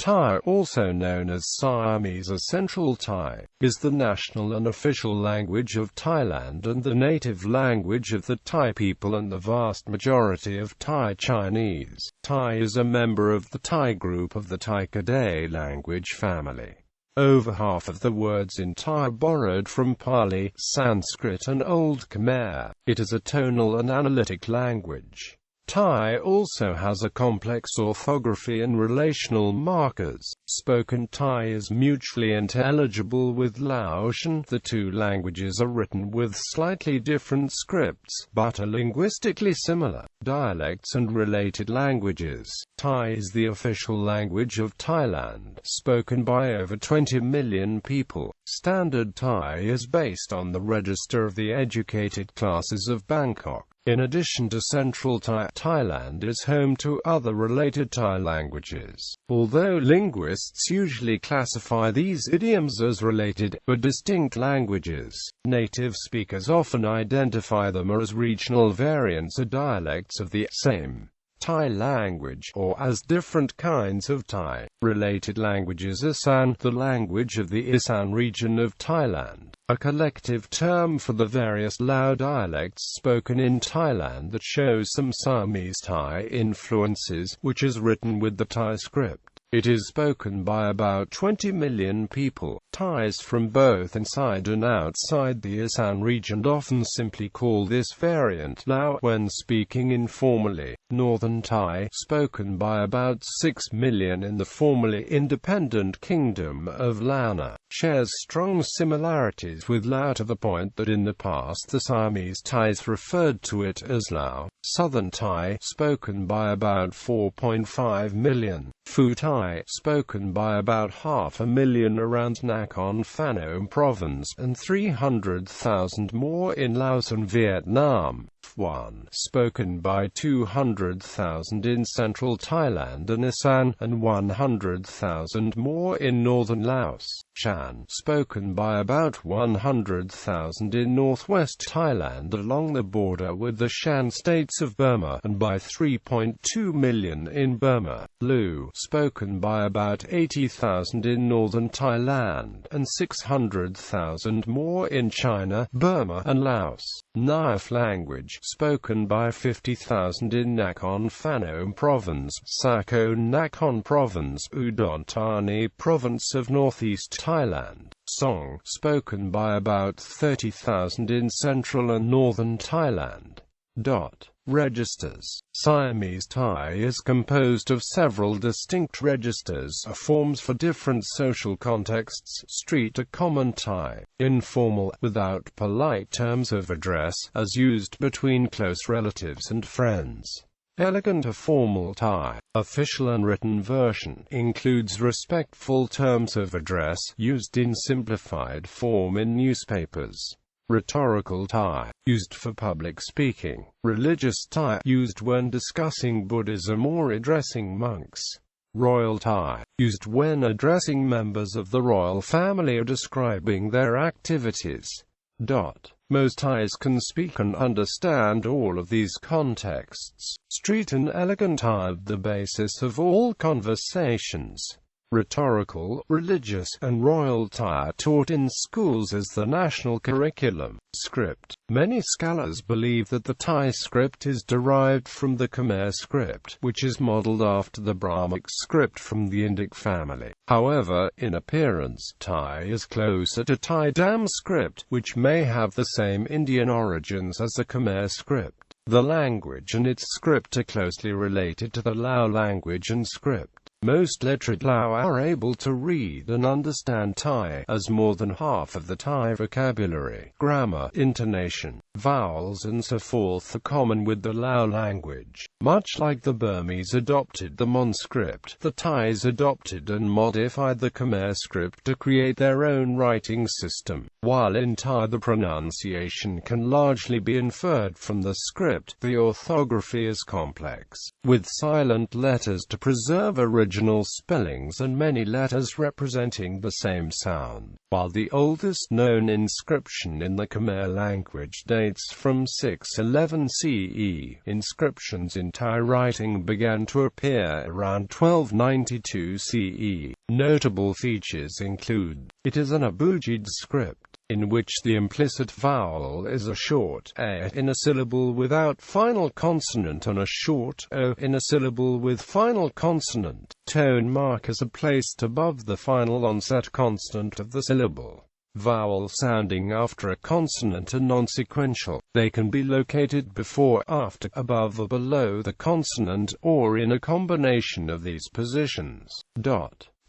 Thai, also known as Siamese or Central Thai, is the national and official language of Thailand and the native language of the Thai people and the vast majority of Thai Chinese. Thai is a member of the Thai group of the Thai Kadai language family. Over half of the words in Thai are borrowed from Pali, Sanskrit and Old Khmer. It is a tonal and analytic language. Thai also has a complex orthography and relational markers. Spoken Thai is mutually intelligible with Laotian. The two languages are written with slightly different scripts, but are linguistically similar. Dialects and related languages. Thai is the official language of Thailand, spoken by over 20 million people. Standard Thai is based on the register of the educated classes of Bangkok. In addition to Central Thai, Thailand is home to other related Thai languages. Although linguists usually classify these idioms as related, but distinct languages, native speakers often identify them as regional variants or dialects of the same Thai language, or as different kinds of Thai. Related languages. Isan, the language of the Isan region of Thailand, a collective term for the various Lao dialects spoken in Thailand that shows some Siamese Thai influences, which is written with the Thai script. It is spoken by about 20 million people. Thais from both inside and outside the Isan region often simply call this variant Lao when speaking informally. Northern Thai, spoken by about 6 million in the formerly independent Kingdom of Laos, shares strong similarities with Lao to the point that in the past the Siamese Thais referred to it as Lao. Southern Thai, spoken by about 4.5 million. Phu Thai, spoken by about 500,000 around Nakhon Phanom province, and 300,000 more in Laos and Vietnam. Phuan, spoken by 200,000 in central Thailand and Isan, and 100,000 more in northern Laos. Shan, spoken by about 100,000 in northwest Thailand along the border with the Shan states of Burma, and by 3.2 million in Burma. Lu, spoken by about 80,000 in northern Thailand, and 600,000 more in China, Burma, and Laos. Nyaf language, spoken by 50,000 in Nakhon Phanom province, Sakon Nakhon province, Udon Thani province of northeast Thailand. Song, spoken by about 30,000 in central and northern Thailand. Registers. Siamese Thai is composed of several distinct registers, forms for different social contexts. Street, a common Thai, informal, without polite terms of address, as used between close relatives and friends. Elegant, a formal Thai. Official and written version, includes respectful terms of address, used in simplified form in newspapers. Rhetorical Thai, used for public speaking. Religious Thai, used when discussing Buddhism or addressing monks. Royal Thai, used when addressing members of the royal family or describing their activities. Most Thais can speak and understand all of these contexts. Street and elegant Thai are the basis of all conversations. Rhetorical, religious, and royal Thai are taught in schools as the national curriculum. Script. Many scholars believe that the Thai script is derived from the Khmer script, which is modeled after the Brahmic script from the Indic family. However, in appearance, Thai is closer to Thai Dam script, which may have the same Indian origins as the Khmer script. The language and its script are closely related to the Lao language and script. Most literate Lao are able to read and understand Thai, as more than half of the Thai vocabulary, grammar, intonation, vowels and so forth are common with the Lao language. Much like the Burmese adopted the Mon script, the Thais adopted and modified the Khmer script to create their own writing system. While in Thai the pronunciation can largely be inferred from the script, the orthography is complex, with silent letters to preserve originality. original spellings and many letters representing the same sound. While the oldest known inscription in the Khmer language dates from 611 CE, inscriptions in Thai writing began to appear around 1292 CE. Notable features include, it is an abugid script, in which the implicit vowel is a short a in a syllable without final consonant and a short o in a syllable with final consonant. Tone markers are placed above the final onset consonant of the syllable. Vowel sounding after a consonant are non-sequential. They can be located before, after, above or below the consonant, or in a combination of these positions.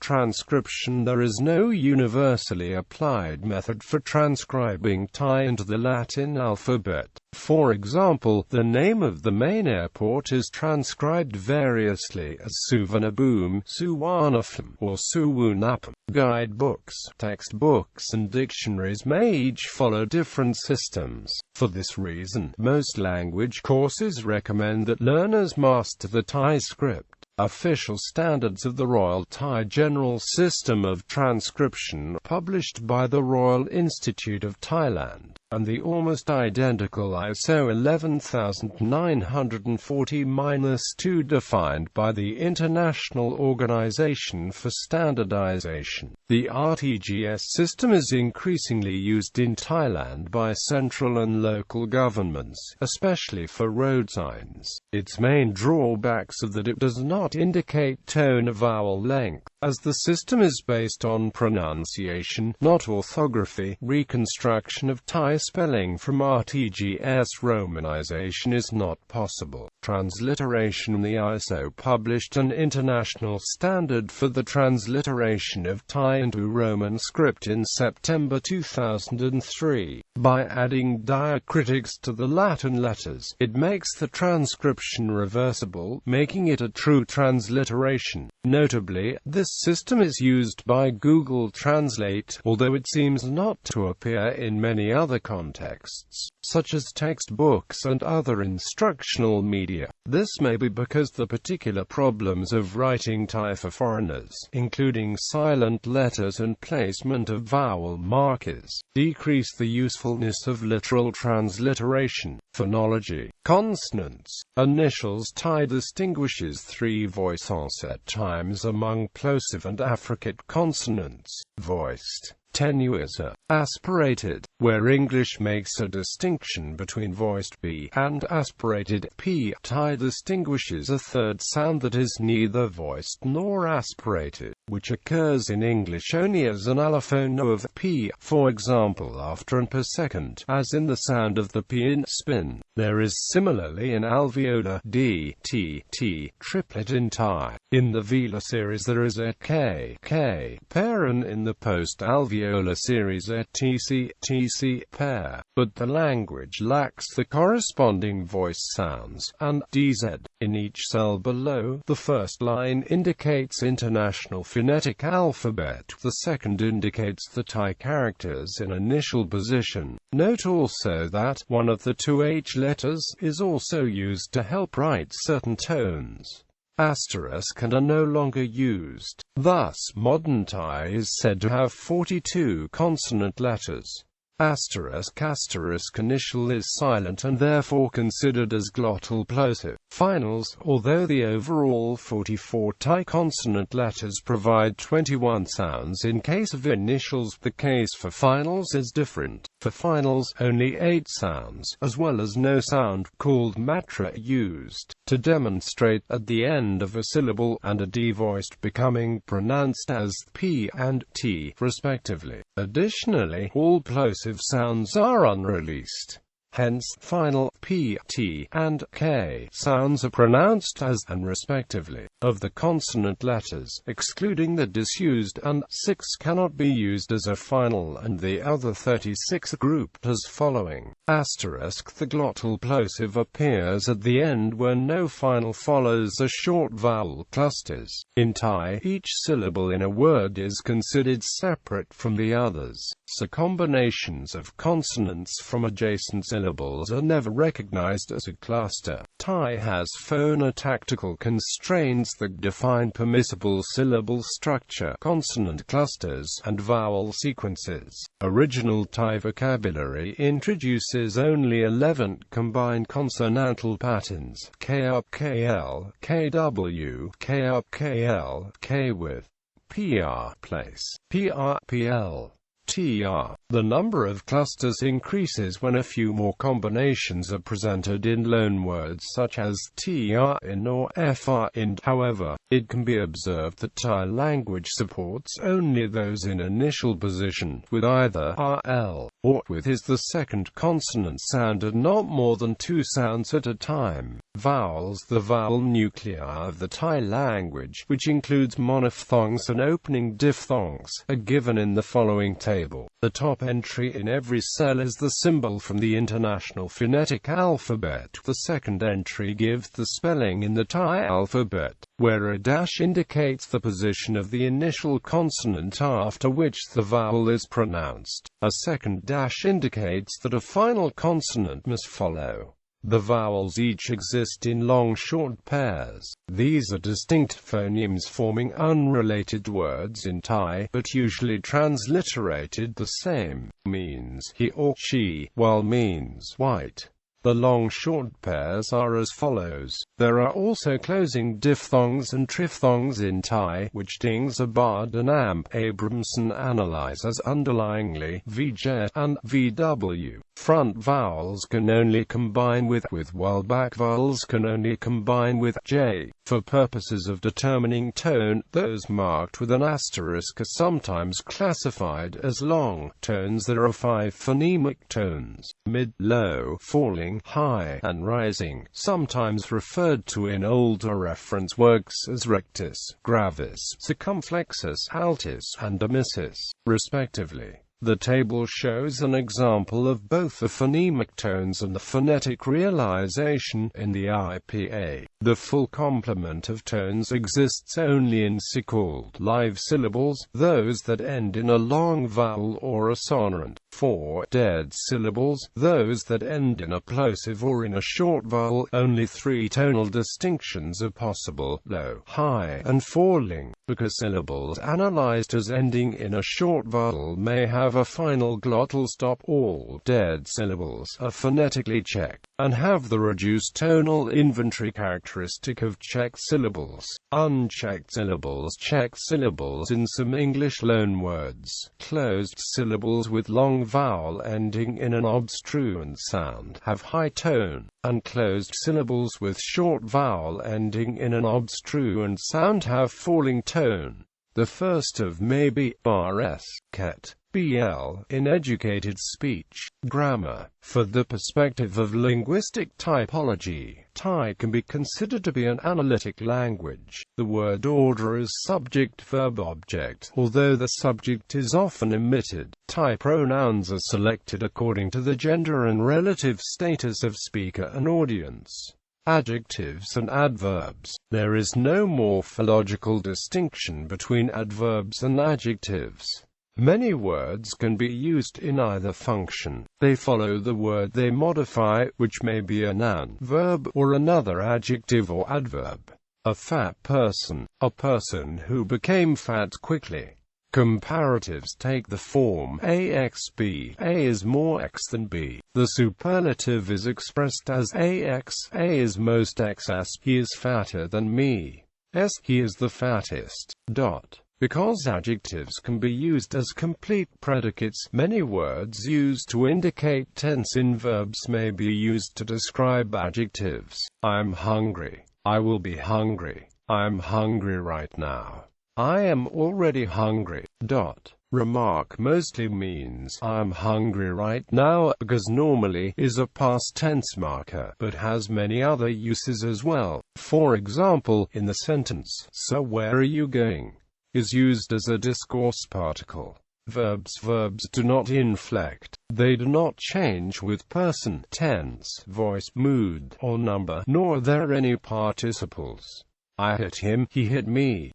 Transcription. There is no universally applied method for transcribing Thai into the Latin alphabet. For example, the name of the main airport is transcribed variously as Suvarnabhumi, Suvarnabhumi, or Suvarnabhumi. Guidebooks, textbooks and dictionaries may each follow different systems. For this reason, most language courses recommend that learners master the Thai script. Official standards of the Royal Thai General System of Transcription, published by the Royal Institute of Thailand, and the almost identical ISO 11940-2 defined by the International Organization for Standardization. The RTGS system is increasingly used in Thailand by central and local governments, especially for road signs. Its main drawbacks are that it does not indicate tone or vowel length, as the system is based on pronunciation, not orthography. Reconstruction of Thai spelling from RTGS romanization is not possible. Transliteration. The ISO published an international standard for the transliteration of Thai into Roman script in September 2003. By adding diacritics to the Latin letters, it makes the transcription reversible, making it a true transliteration. Notably, this system is used by Google Translate, although it seems not to appear in many other contexts, such as textbooks and other instructional media. This may be because the particular problems of writing Thai for foreigners, including silent letters and placement of vowel markers, decrease the usefulness of literal transliteration. Phonology. Consonants. Initials. Thai distinguishes three voice onset times among plosive and affricate consonants: voiced, tenuous, aspirated, where English makes a distinction between voiced b and aspirated p. Thai distinguishes a third sound that is neither voiced nor aspirated, which occurs in English only as an allophone of p, for example after and per second, as in the sound of the p in spin. There is similarly an alveolar d, t, t triplet in Thai. In the velar series there is a k, k pair, and in the post-alveolar series a tc, tc pair, but the language lacks the corresponding voice sounds, and dz in each cell below. The first line indicates International Phonetic Alphabet, the second indicates the Thai characters in initial position. Note also that one of the two H letters is also used to help write certain tones. Asterisk and are no longer used. Thus, modern Thai is said to have 42 consonant letters. Asterisk initial is silent and therefore considered as glottal plosive. Finals. Although the overall 44 Thai consonant letters provide 21 sounds in case of initials, the case for finals is different. For finals, only 8 sounds, as well as no sound, called matra, used, to demonstrate at the end of a syllable, and a D voiced becoming pronounced as P and T, respectively. Additionally, all plosive sounds are unreleased. Hence, final P, T, and K sounds are pronounced as and respectively. Of the consonant letters, excluding the disused, and 6 cannot be used as a final, and the other 36 grouped as following. Asterisk. The glottal plosive appears at the end when no final follows the short vowel clusters. In Thai, each syllable in a word is considered separate from the others, so combinations of consonants from adjacent syllables syllables are never recognized as a cluster. Thai has phonotactical constraints that define permissible syllable structure, consonant clusters, and vowel sequences. Original Thai vocabulary introduces only 11 combined consonantal patterns: k up kl, kw, k up kl, k with pr, place, pr, pl, tr. The number of clusters increases when a few more combinations are presented in loanwords such as tr in or fr in. However, it can be observed that Thai language supports only those in initial position, with either rl or with is the second consonant sound and not more than 2 sounds at a time. Vowels. The vowel nuclei of the Thai language, which includes monophthongs and opening diphthongs, are given in the following table. The top entry in every cell is the symbol from the International Phonetic Alphabet. The second entry gives the spelling in the Thai alphabet, where a dash indicates the position of the initial consonant after which the vowel is pronounced. A second dash indicates that a final consonant must follow. The vowels each exist in long-short pairs. These are distinct phonemes forming unrelated words in Thai, but usually transliterated the same. Means he or she, while means white. The long-short pairs are as follows. There are also closing diphthongs and triphthongs in Thai, which Dings Abad and Abramson analyze as underlyingly vj and vw. Front vowels can only combine with, while back vowels can only combine with j. For purposes of determining tone, those marked with an asterisk are sometimes classified as long tones. There are 5 phonemic tones: mid, low, falling, high, and rising, sometimes referred to in older reference works as rectus, gravis, circumflexus, altis, and emissus, respectively. The table shows an example of both the phonemic tones and the phonetic realization in the IPA. The full complement of tones exists only in so-called live syllables, those that end in a long vowel or a sonorant. For dead syllables, those that end in a plosive or in a short vowel, only 3 tonal distinctions are possible: low, high, and falling. Because syllables analyzed as ending in a short vowel may have a final glottal stop, all dead syllables are phonetically checked, and have the reduced tonal inventory characteristic of checked syllables. Unchecked syllables. Checked syllables in some English loanwords. Closed syllables with long vowel ending in an obstruent sound have high tone, and closed syllables with short vowel ending in an obstruent sound have falling tone. The first of may be rs, ket, bl, in educated speech, grammar. For the perspective of linguistic typology, Thai can be considered to be an analytic language. The word order is subject-verb-object, although the subject is often omitted. Thai pronouns are selected according to the gender and relative status of speaker and audience. Adjectives and adverbs. There is no morphological distinction between adverbs and adjectives. Many words can be used in either function. They follow the word they modify, which may be a noun, verb, or another adjective or adverb. A fat person, a person who became fat quickly. Comparatives take the form AXB. A is more X than B. The superlative is expressed as AX. A is most X as he is fatter than me. S. He is the fattest. Because adjectives can be used as complete predicates, many words used to indicate tense in verbs may be used to describe adjectives. I'm hungry. I will be hungry. I'm hungry right now. I am already hungry. Remark mostly means I'm hungry right now, because normally is a past tense marker, but has many other uses as well. For example, in the sentence, so where are you going, is used as a discourse particle. Verbs do not inflect. They do not change with person, tense, voice, mood, or number, nor are there any participles. I hit him, he hit me.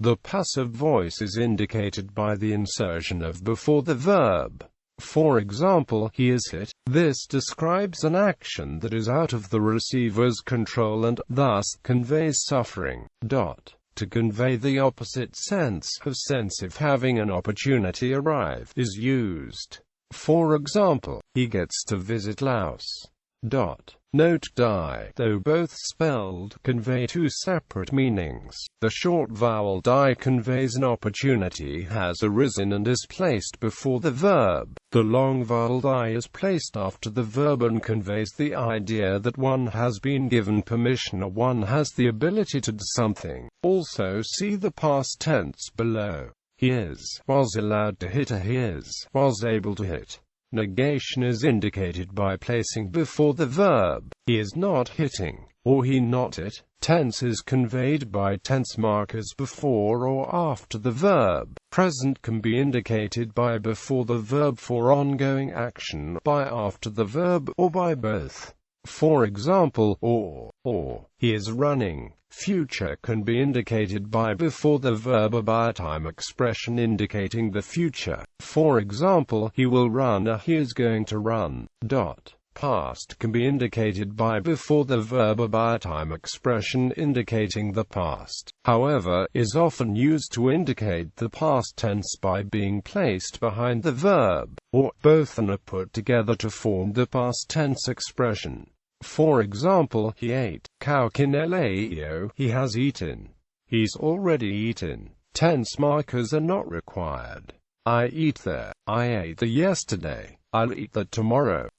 The passive voice is indicated by the insertion of before the verb. For example, he is hit. This describes an action that is out of the receiver's control and, thus, conveys suffering. To convey the opposite sense of sensitive having an opportunity arrive is used. For example, he gets to visit Laos. Note Dai, though both spelled, convey two separate meanings. The short vowel Dai conveys an opportunity has arisen and is placed before the verb. The long vowel Dai is placed after the verb and conveys the idea that one has been given permission or one has the ability to do something. Also see the past tense below. He was allowed to hit, or he was able to hit. Negation is indicated by placing before the verb. He is not hitting, or he not hit. Tense is conveyed by tense markers before or after the verb. Present can be indicated by before the verb for ongoing action, by after the verb, or by both. For example, or, he is running. Future can be indicated by before the verb or by a time expression indicating the future. For example, he will run, or he is going to run. Past can be indicated by before the verb or by a time expression indicating the past. However, is often used to indicate the past tense by being placed behind the verb, or both and are put together to form the past tense expression. For example, he ate. Kaukineleo, he has eaten. He's already eaten. Tense markers are not required. I eat there. I ate there yesterday. I'll eat there tomorrow.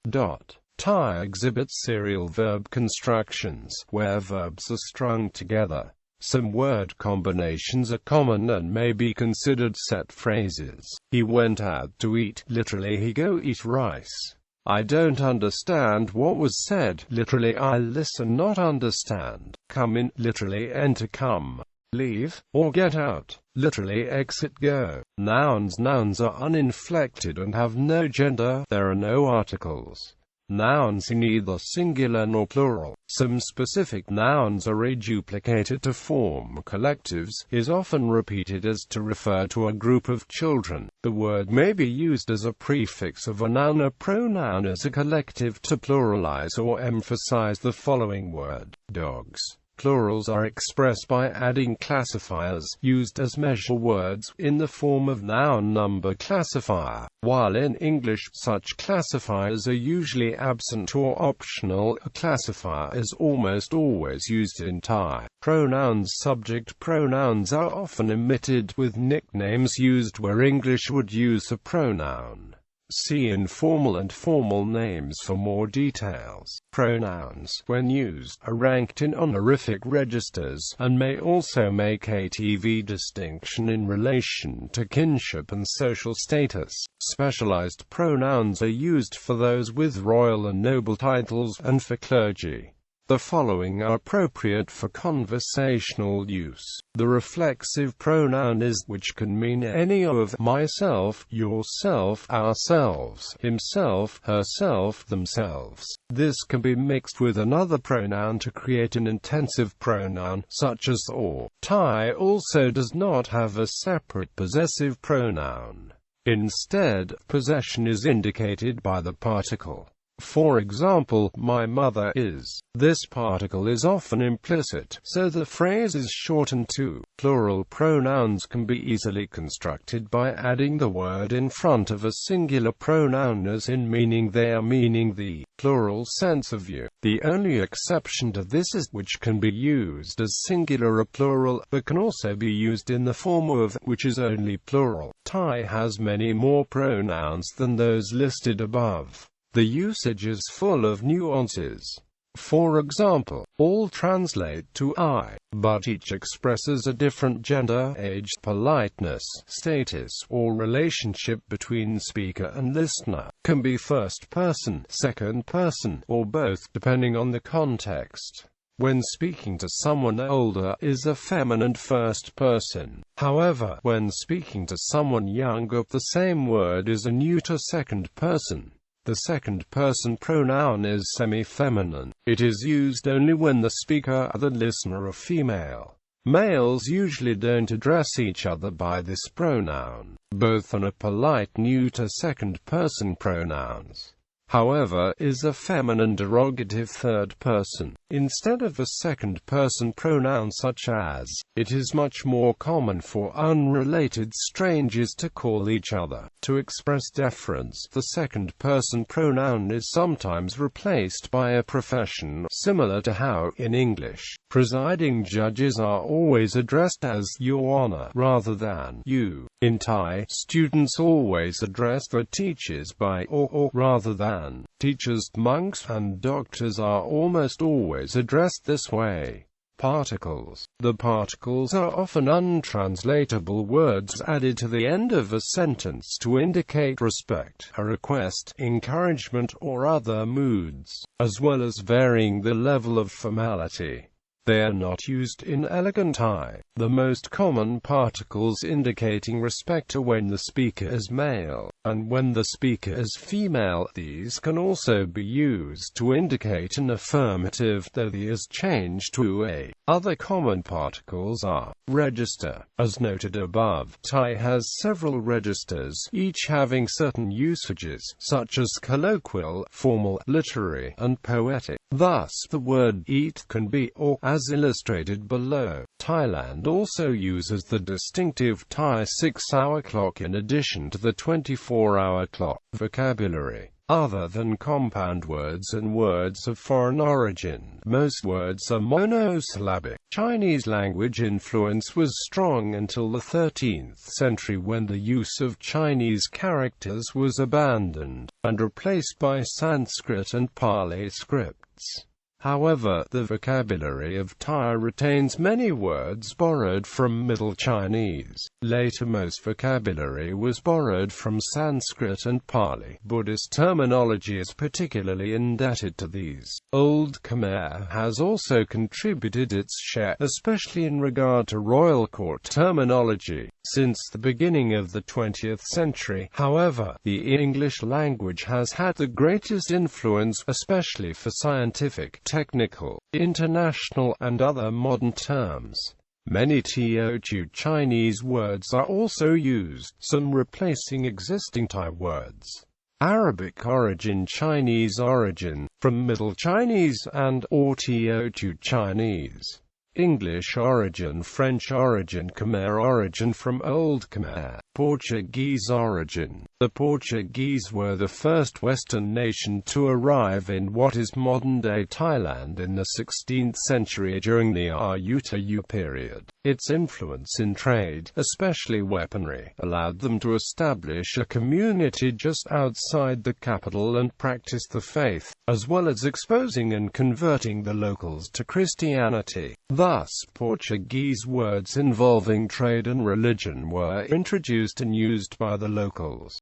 Thai exhibits serial verb constructions, where verbs are strung together. Some word combinations are common and may be considered set phrases. He went out to eat, literally he go eat rice. I don't understand what was said, literally I listen not understand. Come in, literally enter come. Leave, or get out, literally exit go. Nouns are uninflected and have no gender, there are no articles. Nouns are neither singular nor plural. Some specific nouns are reduplicated to form collectives, is often repeated as to refer to a group of children. The word may be used as a prefix of a noun or pronoun as a collective to pluralize or emphasize the following word. Dogs. Plurals are expressed by adding classifiers, used as measure words, in the form of noun number classifier. While in English, such classifiers are usually absent or optional, a classifier is almost always used in Thai. Pronouns. Subject pronouns are often omitted, with nicknames used where English would use a pronoun. See informal and formal names for more details. Pronouns, when used, are ranked in honorific registers, and may also make a TV distinction in relation to kinship and social status. Specialized pronouns are used for those with royal and noble titles, and for clergy. The following are appropriate for conversational use. The reflexive pronoun is, which can mean any of myself, yourself, ourselves, himself, herself, themselves. This can be mixed with another pronoun to create an intensive pronoun, such as or. Thai also does not have a separate possessive pronoun. Instead, possession is indicated by the particle. For example, my mother is. This particle is often implicit, so the phrase is shortened to. Plural pronouns can be easily constructed by adding the word in front of a singular pronoun as in meaning they are, meaning the plural sense of you. The only exception to this is which can be used as singular or plural, but can also be used in the form of, which is only plural. Thai has many more pronouns than those listed above. The usage is full of nuances. For example, all translate to I, but each expresses a different gender, age, politeness, status, or relationship between speaker and listener. Can be first person, second person, or both, depending on the context. When speaking to someone older, is a feminine first person. However, when speaking to someone younger, the same word is a neuter second person. The second-person pronoun is semi-feminine. It is used only when the speaker or the listener are female. Males usually don't address each other by this pronoun. Both on a polite neuter second-person pronouns, however, is a feminine derogative third person, instead of a second-person pronoun such as. It is much more common for unrelated strangers to call each other. To express deference, the second-person pronoun is sometimes replaced by a profession, similar to how, in English, presiding judges are always addressed as Your Honor rather than you. In Thai, students always address their teachers by or rather than. Teachers, monks, and doctors are almost always addressed this way. Particles. The particles are often untranslatable words added to the end of a sentence to indicate respect, a request, encouragement, or other moods, as well as varying the level of formality. They are not used in elegant Thai. The most common particles indicating respect are when the speaker is male, and when the speaker is female. These can also be used to indicate an affirmative, though the is changed to a. Other common particles are register. As noted above, Thai has several registers, each having certain usages, such as colloquial, formal, literary, and poetic. Thus, the word eat can be or, as illustrated below. Thailand also uses the distinctive Thai 6-hour clock in addition to the 24-hour clock. Vocabulary. Other than compound words and words of foreign origin, most words are monosyllabic. Chinese language influence was strong until the 13th century, when the use of Chinese characters was abandoned, and replaced by Sanskrit and Pali scripts. However, the vocabulary of Thai retains many words borrowed from Middle Chinese. Later, most vocabulary was borrowed from Sanskrit and Pali. Buddhist terminology is particularly indebted to these. Old Khmer has also contributed its share, especially in regard to royal court terminology. Since the beginning of the 20th century, however, the English language has had the greatest influence, especially for scientific, technical, international, and other modern terms. Many Teochew Chinese words are also used, some replacing existing Thai words. Arabic origin, Chinese origin, from Middle Chinese and or Teochew Chinese. English origin, French origin, Khmer origin from Old Khmer. Portuguese origin. The Portuguese were the first Western nation to arrive in what is modern-day Thailand in the 16th century during the Ayutthaya period. Its influence in trade, especially weaponry, allowed them to establish a community just outside the capital and practice the faith, as well as exposing and converting the locals to Christianity. Thus, Portuguese words involving trade and religion were introduced and used by the locals.